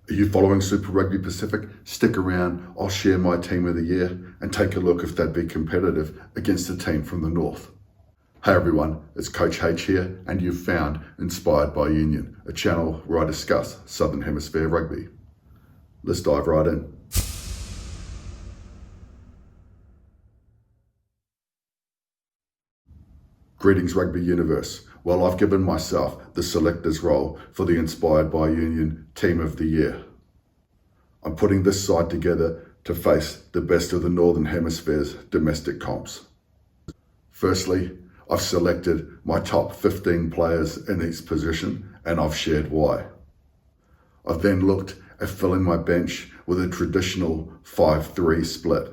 Are you following Super Rugby Pacific? Stick around, I'll share my team of the year and take a look if they'd be competitive against a team from the north. Hey everyone, it's Coach H here and you've found Inspired by Union, a channel where I discuss Southern Hemisphere rugby. Let's dive right in. Greetings Rugby Universe. Well, I've given myself the selector's role for the Inspired by Union Team of the Year. I'm putting this side together to face the best of the Northern Hemisphere's domestic comps. Firstly, I've selected my top 15 players in each position and I've shared why. I've then looked at filling my bench with a traditional 5-3 split.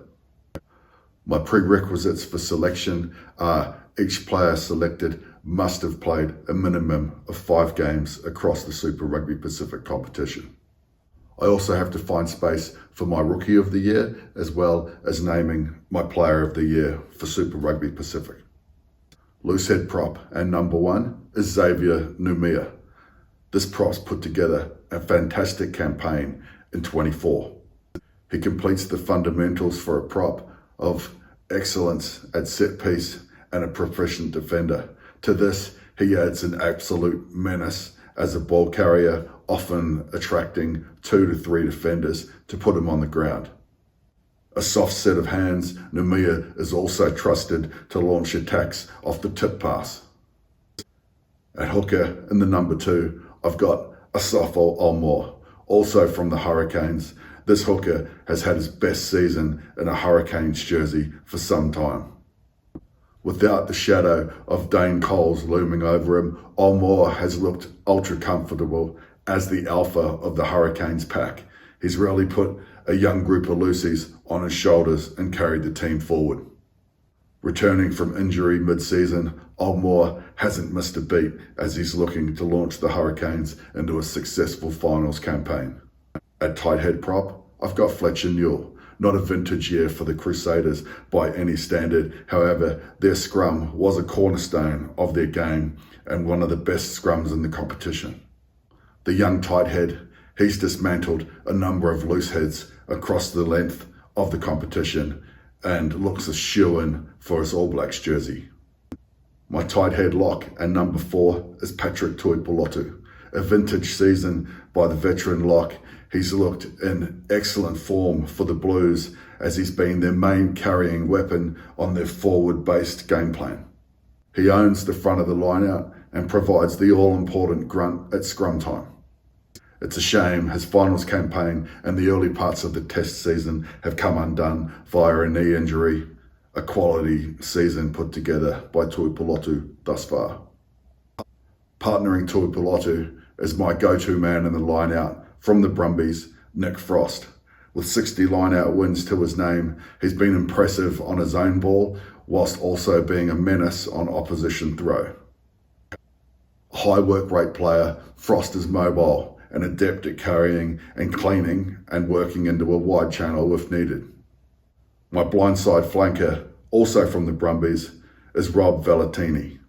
My prerequisites for selection are each player selected must have played a minimum of 5 games across the Super Rugby Pacific competition. I also have to find space for my Rookie of the Year as well as naming my Player of the Year for Super Rugby Pacific. Loosehead prop and number 1 is Xavier Numia. This prop's put together a fantastic campaign in 24. He completes the fundamentals for a prop of excellence at set piece and a proficient defender. To this, he adds an absolute menace as a ball carrier, often attracting 2 to 3 defenders to put him on the ground. A soft set of hands, Numia is also trusted to launch attacks off the tip pass. At hooker in the number 2, I've got Asafo Olmore, also from the Hurricanes. This hooker has had his best season in a Hurricanes jersey for some time. Without the shadow of Dane Coles looming over him, Olmore has looked ultra comfortable as the alpha of the Hurricanes pack. He's really put a young group of Lucies on his shoulders and carried the team forward. Returning from injury mid-season, Olmore hasn't missed a beat as he's looking to launch the Hurricanes into a successful finals campaign. At tight head prop, I've got Fletcher Newell. Not a vintage year for the Crusaders by any standard. However, their scrum was a cornerstone of their game and one of the best scrums in the competition. The young tight head, he's dismantled a number of loose heads across the length of the competition and looks a shoo-in for his All Blacks jersey. My tight head lock and number 4 is Patrick Tuipulotu. A vintage season by the veteran lock. He's looked in excellent form for the Blues as he's been their main carrying weapon on their forward-based game plan. He owns the front of the line-out and provides the all-important grunt at scrum time. It's a shame his finals campaign and the early parts of the test season have come undone via a knee injury. A quality season put together by Tuipulotu thus far. Partnering Tuipulotu is my go-to man in the line-out from the Brumbies, Nick Frost. With 60 line-out wins to his name, he's been impressive on his own ball, whilst also being a menace on opposition throw. A high work rate player, Frost is mobile and adept at carrying and cleaning and working into a wide channel if needed. My blindside flanker, also from the Brumbies, is Rob Valentini.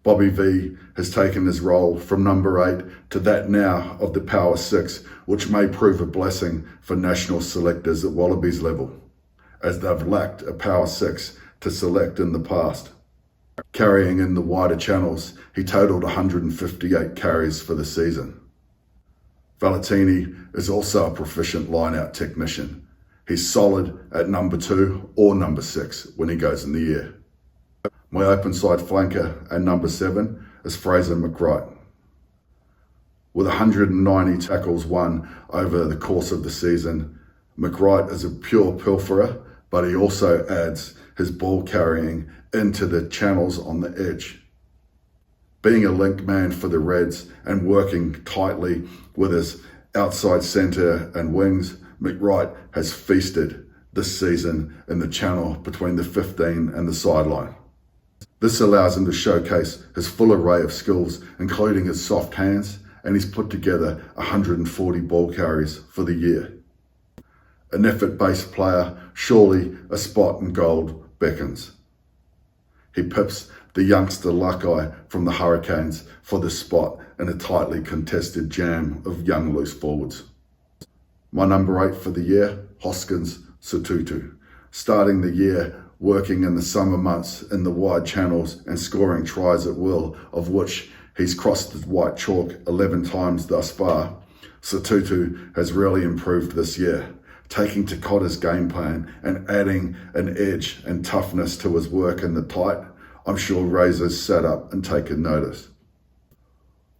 Bobby V has taken his role from number 8 to that now of the Power 6, which may prove a blessing for national selectors at Wallabies level, as they've lacked a Power 6 to select in the past. Carrying in the wider channels, he totaled 158 carries for the season. Valentini is also a proficient line-out technician. He's solid at number 2 or number 6 when he goes in the air. My open side flanker and number 7 is Fraser McWright. With 190 tackles won over the course of the season, McWright is a pure pilferer, but he also adds his ball carrying into the channels on the edge. Being a link man for the Reds and working tightly with his outside centre and wings, McWright has feasted this season in the channel between the 15 and the sideline. This allows him to showcase his full array of skills, including his soft hands, and he's put together 140 ball carries for the year. An effort-based player, surely a spot in gold beckons. He pips the youngster Luckeye from the Hurricanes for this spot in a tightly contested jam of young loose forwards. My number 8 for the year, Hoskins Sotutu. Starting the year working in the summer months in the wide channels and scoring tries at will, of which he's crossed the white chalk 11 times thus far, Sotutu has really improved this year, taking to Cotter's game plan and adding an edge and toughness to his work in the tight. I'm sure Razor's sat up and taken notice.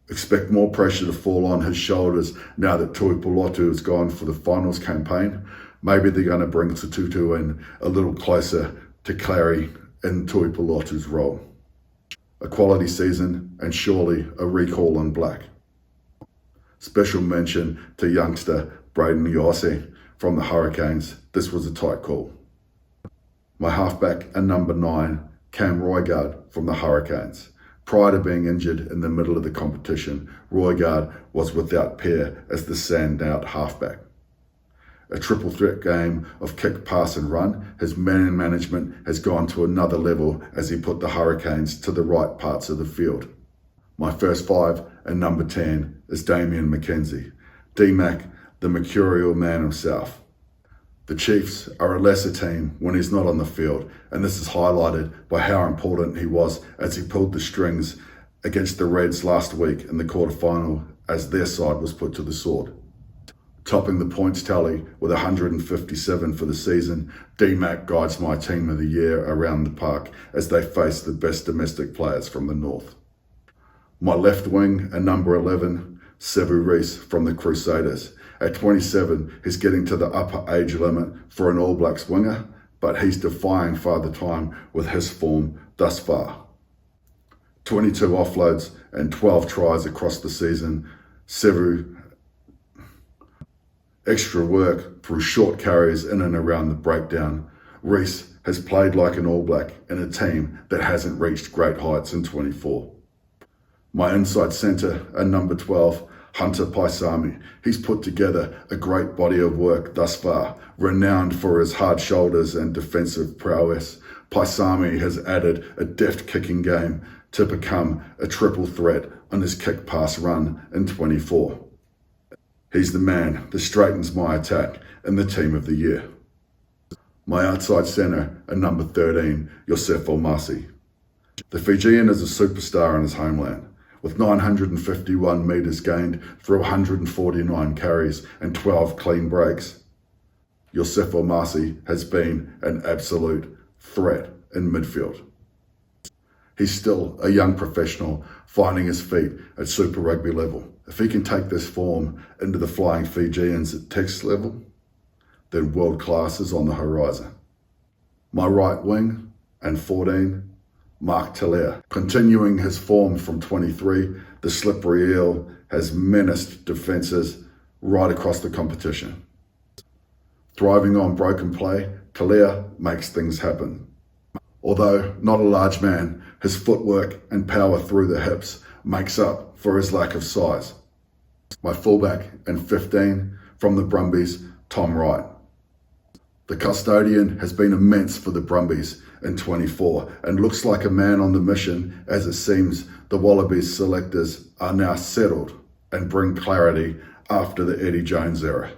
Expect more pressure to fall on his shoulders now that Tuipulotu has gone for the finals campaign. Maybe they're going to bring Sotutu in a little closer to Clary in Tuipulotu's role. A quality season and surely a recall in black. Special mention to youngster Braden Yossi from the Hurricanes. This was a tight call. My halfback and number 9, Cam Roigard from the Hurricanes. Prior to being injured in the middle of the competition, Roigard was without peer as the standout halfback. A triple threat game of kick, pass and run, his man management has gone to another level as he put the Hurricanes to the right parts of the field. My first 5 and number 10 is Damian McKenzie. D-Mac, the mercurial man himself. The Chiefs are a lesser team when he's not on the field, and this is highlighted by how important he was as he pulled the strings against the Reds last week in the quarterfinal as their side was put to the sword. Topping the points tally with 157 for the season, D-Mac guides my team of the year around the park as they face the best domestic players from the north. My left wing and number 11, Sevu Reece from the Crusaders. At 27, he's getting to the upper age limit for an All Blacks winger, but he's defying Father Time with his form thus far. 22 offloads and 12 tries across the season. Sevu, extra work through short carries in and around the breakdown. Reece has played like an All Black in a team that hasn't reached great heights in 24. My inside centre and number 12, Hunter Paisami. He's put together a great body of work thus far, renowned for his hard shoulders and defensive prowess. Paisami has added a deft kicking game to become a triple threat on his kick pass run in 24. He's the man that straightens my attack in the team of the year. My outside centre and number 13, Yosef Omasi. The Fijian is a superstar in his homeland, with 951 metres gained through 149 carries and 12 clean breaks. Yosef Omasi has been an absolute threat in midfield. He's still a young professional finding his feet at Super Rugby level. If he can take this form into the Flying Fijians at Tex level, then world class is on the horizon. My right wing and 14, Mark Taylor. Continuing his form from 23, the slippery eel has menaced defences right across the competition. Thriving on broken play, Taylor makes things happen. Although not a large man, his footwork and power through the hips makes up for his lack of size. My fullback and 15 from the Brumbies, Tom Wright. The custodian has been immense for the Brumbies in 24 and looks like a man on the mission, as it seems the Wallabies selectors are now settled and bring clarity after the Eddie Jones era.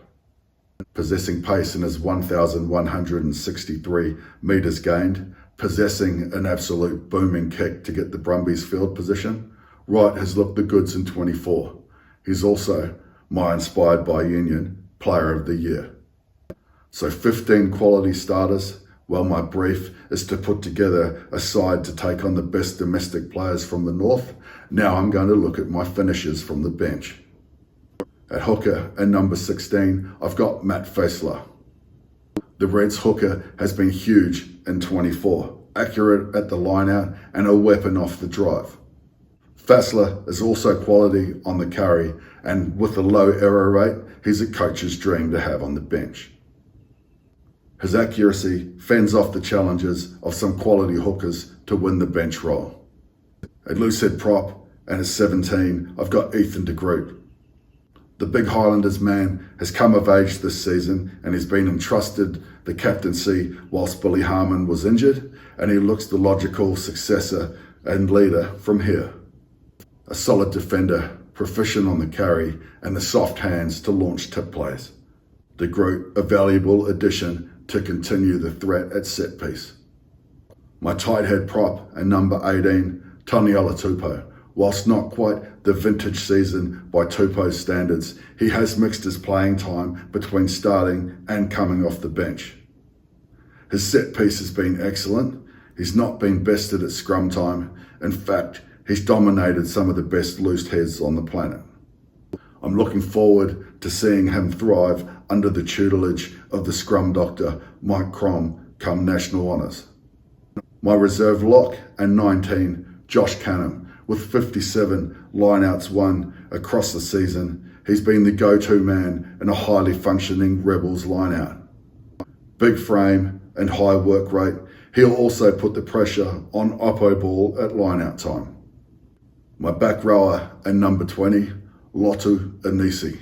Possessing pace in his 1,163 metres gained, possessing an absolute booming kick to get the Brumbies field position, Wright has looked the goods in 24. He's also my Inspired by Union Player of the Year. So 15 quality starters. Well, my brief is to put together a side to take on the best domestic players from the north. Now I'm going to look at my finishers from the bench. At hooker and number 16, I've got Matt Faessler. The Reds hooker has been huge in 24, accurate at the line-out and a weapon off the drive. Faessler is also quality on the carry, and with a low error rate, he's a coach's dream to have on the bench. His accuracy fends off the challenges of some quality hookers to win the bench role. At loosehead prop and at 17, I've got Ethan de Groot. The big Highlanders man has come of age this season and he's been entrusted the captaincy whilst Billy Harmon was injured, and he looks the logical successor and leader from here. A solid defender, proficient on the carry, and the soft hands to launch tip plays. The group a valuable addition to continue the threat at set piece. My tight head prop and number 18, Taniela Tupou. Whilst not quite the vintage season by Tupou's standards, he has mixed his playing time between starting and coming off the bench. His set piece has been excellent. He's not been bested at scrum time. In fact, he's dominated some of the best loose heads on the planet. I'm looking forward to seeing him thrive under the tutelage of the scrum doctor, Mike Crom, come national honours. My reserve lock and 19, Josh Canham, with 57 lineouts won across the season. He's been the go-to man in a highly functioning Rebels lineout. Big frame and high work rate, he'll also put the pressure on Oppo ball at lineout time. My back rower and number 20, Lotu Anisi,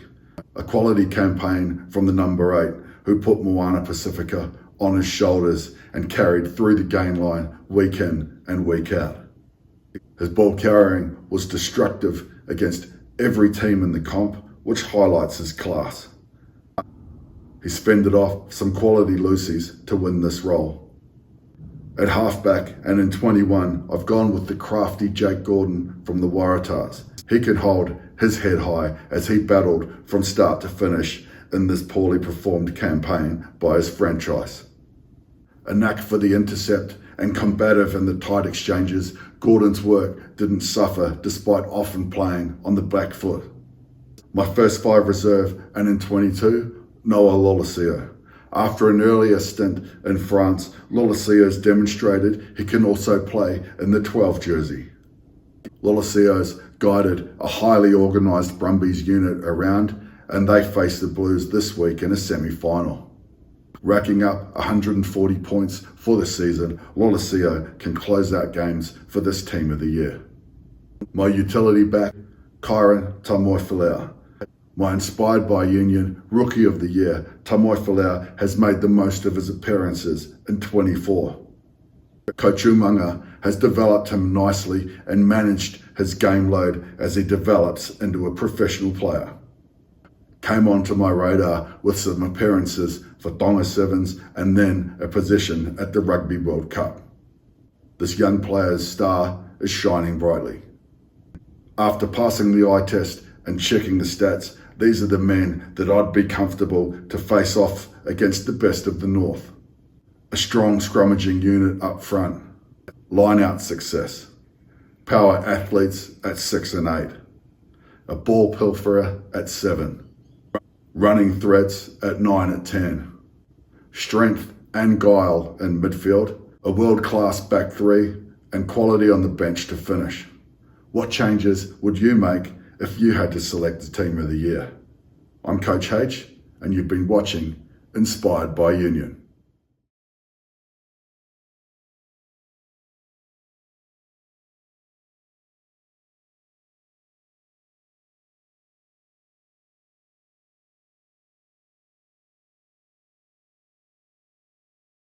a quality campaign from the number 8 who put Moana Pacifica on his shoulders and carried through the gain line week in and week out. His ball carrying was destructive against every team in the comp, which highlights his class. He's fended off some quality loosies to win this role. At halfback and in 21, I've gone with the crafty Jake Gordon from the Waratahs. He can hold his head high as he battled from start to finish in this poorly performed campaign by his franchise. A knack for the intercept and combative in the tight exchanges, Gordon's work didn't suffer despite often playing on the back foot. My first 5 reserve and in 22, Noah Lolesio. After an earlier stint in France, Lollesio's demonstrated he can also play in the 12 jersey. Lollesio's guided a highly organised Brumbies unit around, and they face the Blues this week in a semi-final. Racking up 140 points for the season, Lolesio can close out games for this team of the year. My utility back, Kyron Tamoifelau. My inspired by Union Rookie of the Year, Tamoifelau has made the most of his appearances in 24. Coach Umanga has developed him nicely and managed his game load as he develops into a professional player. Came onto my radar with some appearances for Tonga Sevens and then a position at the Rugby World Cup. This young player's star is shining brightly. After passing the eye test and checking the stats, these are the men that I'd be comfortable to face off against the best of the North. A strong scrummaging unit up front, line-out success, power athletes at 6 and 8, a ball pilferer at 7, running threats at 9 and 10, strength and guile in midfield, a world-class back 3, and quality on the bench to finish. What changes would you make if you had to select the team of the year? I'm Coach H, and you've been watching Inspired by Union.